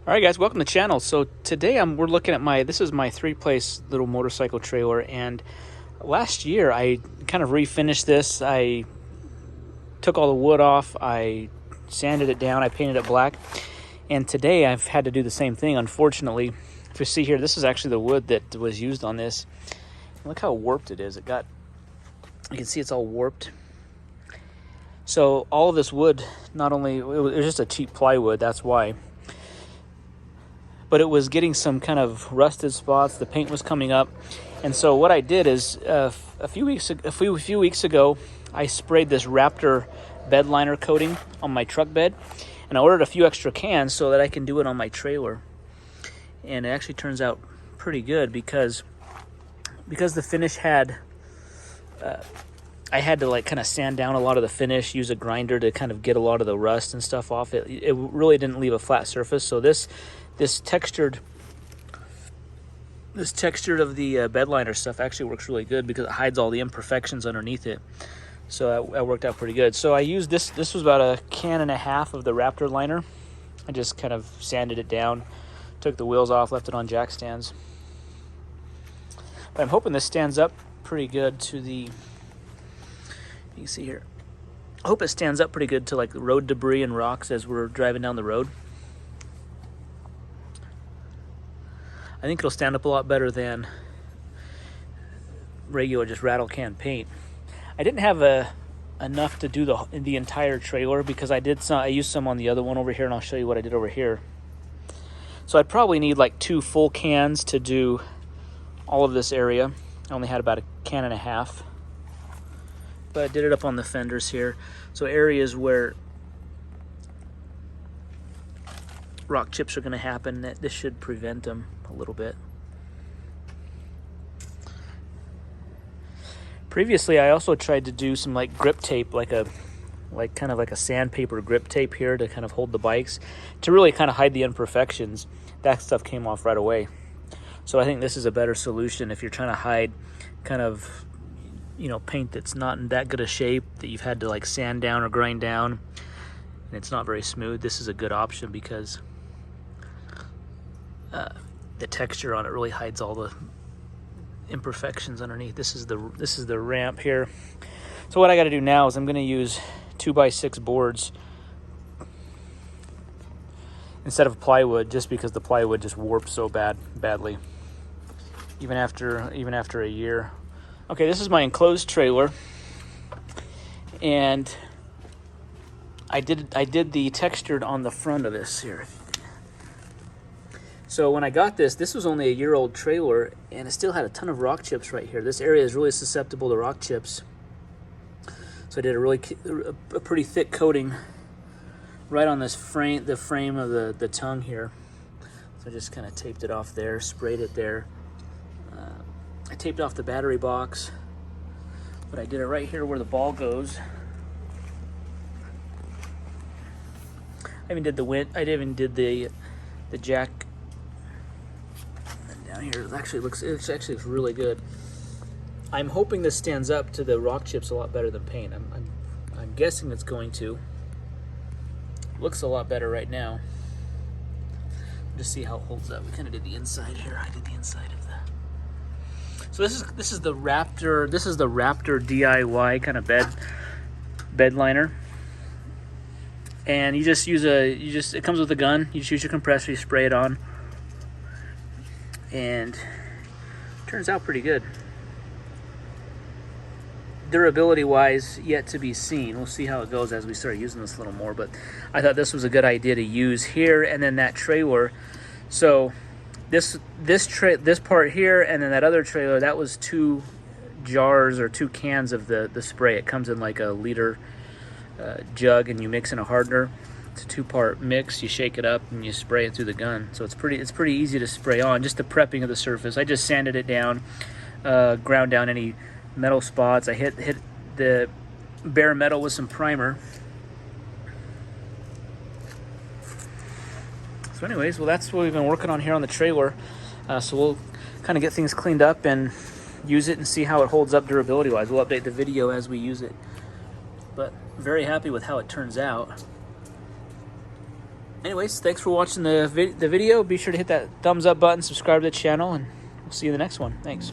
All right, guys, welcome to the channel. So today we're looking at this is my three-place little motorcycle trailer, and last year I kind of refinished this. I took all the wood off, I sanded it down, I painted it black, and today I've had to do the same thing. Unfortunately, if you see here, this is actually the wood that was used on this. Look how warped it is. You can see it's all warped. So all of this wood, not only, it was just a cheap plywood, that's why, but it was getting some kind of rusted spots. The paint was coming up, and so what I did is a few weeks ago, I sprayed this Raptor bed liner coating on my truck bed, and I ordered a few extra cans so that I can do it on my trailer. And it actually turns out pretty good because the finish had. I had to like kind of sand down a lot of the finish, use a grinder to kind of get a lot of the rust and stuff off it. It really didn't leave a flat surface. So this textured of the bed liner stuff actually works really good because it hides all the imperfections underneath it. So that worked out pretty good. So I used this. This was about a can and a half of the Raptor liner. I just kind of sanded it down, took the wheels off, left it on jack stands. But I'm hoping this stands up pretty good to the. You can see here. I hope it stands up pretty good to like road debris and rocks as we're driving down the road. I think it'll stand up a lot better than regular just rattle can paint. I didn't have enough to do the entire trailer because I used some on the other one over here, and I'll show you what I did over here. So I'd probably need like 2 full cans to do all of this area. I only had about a can and a half. But I did it up on the fenders here. So areas where rock chips are going to happen, this should prevent them a little bit. Previously, I also tried to do some like grip tape, kind of like a sandpaper grip tape here to kind of hold the bikes, to really kind of hide the imperfections. That stuff came off right away. So I think this is a better solution if you're trying to hide kind of, paint that's not in that good a shape, that you've had to like sand down or grind down, and it's not very smooth. This is a good option because the texture on it really hides all the imperfections underneath. This is the ramp here. So what I got to do now is I'm going to use 2x6 boards instead of plywood, just because the plywood just warps so badly, even after a year. Okay, this is my enclosed trailer, and I did the textured on the front of this here. So when I got this was only a year-old trailer, and it still had a ton of rock chips right here. This area is really susceptible to rock chips. So I did a pretty thick coating right on this the frame of the tongue here. So I just kind of taped it off there, sprayed it there. I taped off the battery box, but I did it right here where the ball goes. I even did the jack down here. It actually looks really good. I'm hoping this stands up to the rock chips a lot better than paint. I'm guessing it's going to. Looks a lot better right now. Just see how it holds up. We kind of did the inside here. I did the inside of the. So this is the Raptor. This is the Raptor DIY kind of bed liner. And you just use it comes with a gun. You just use your compressor, you spray it on, and it turns out pretty good. Durability wise, yet to be seen. We'll see how it goes as we start using this a little more, but I thought this was a good idea to use here and then that trailer. So this part here and then that other trailer, that was 2 jars or 2 cans of the spray. It comes in like a liter jug, and you mix in a hardener. It's a 2-part mix. You shake it up and you spray it through the gun. So it's pretty easy to spray on. Just the prepping of the surface. I just sanded it down, ground down any metal spots. I hit the bare metal with some primer. So anyways, well, that's what we've been working on here on the trailer. So we'll kind of get things cleaned up and use it and see how it holds up durability wise. We'll update the video as we use it, but very happy with how it turns out. Anyways, thanks for watching the video. Be sure to hit that thumbs up button, subscribe to the channel, and we'll see you in the next one. Thanks.